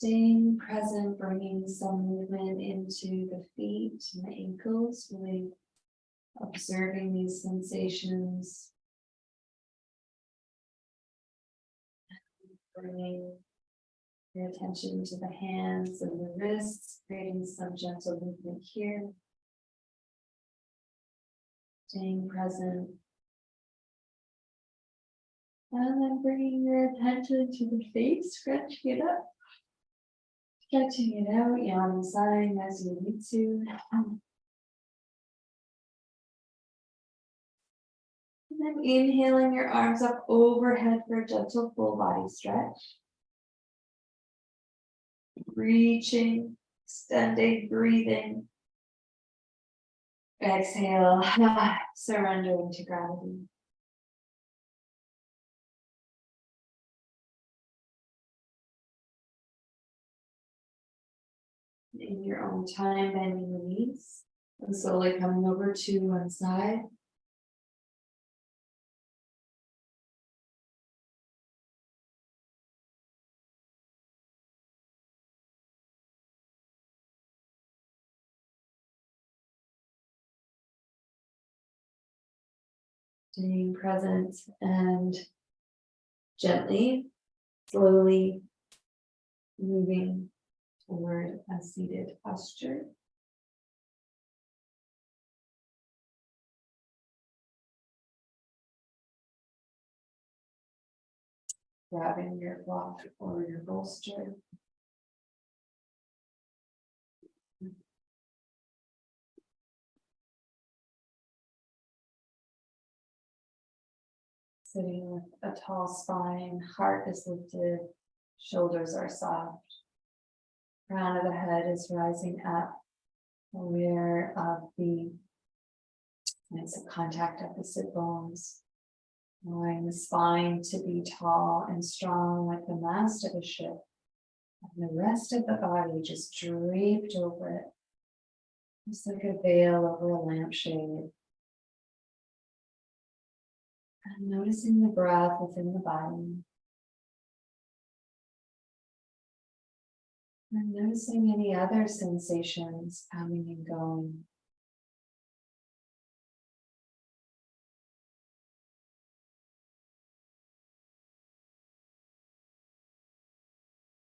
Staying present, bringing some movement into the feet and the ankles, really observing these sensations. Bringing your attention to the hands and the wrists, creating some gentle movement here. Staying present. And then bringing your attention to the face, stretching it up. Stretching it out, yawning, sighing as you need to. And then inhaling your arms up overhead for a gentle full body stretch. Reaching, extending, breathing. Exhale, surrendering to gravity. In your own time, bending the knees and slowly coming over to one side. Staying present and gently, slowly moving toward a seated posture. Grabbing your block or your bolster. Sitting with a tall spine, heart is lifted, shoulders are soft. Crown of the head is rising up, aware of the points of contact at the sit bones. Allowing the spine to be tall and strong like the mast of a ship. And the rest of the body just draped over it. Just like a veil over a lampshade. And noticing the breath within the body. And noticing any other sensations coming and going.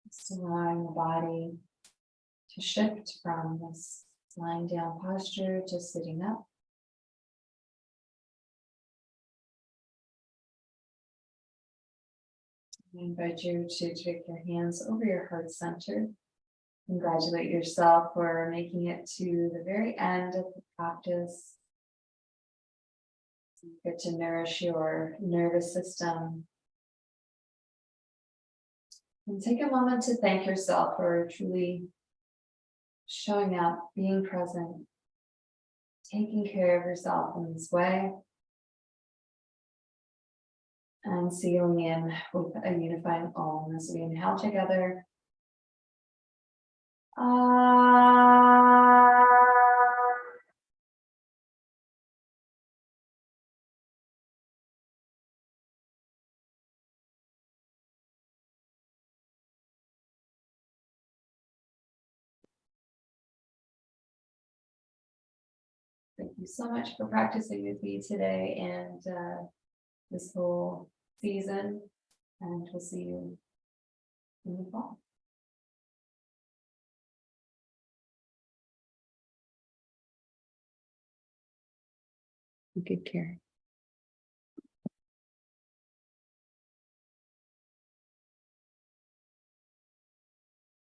Just allowing the body to shift from this lying down posture to sitting up. I invite you to take your hands over your heart center. Congratulate yourself for making it to the very end of the practice. Good to nourish your nervous system. And take a moment to thank yourself for truly showing up, being present, taking care of yourself in this way, and sealing in with a unifying Om as we inhale together. Thank you so much for practicing with me today and this whole season, and we'll see you in the fall. Good care.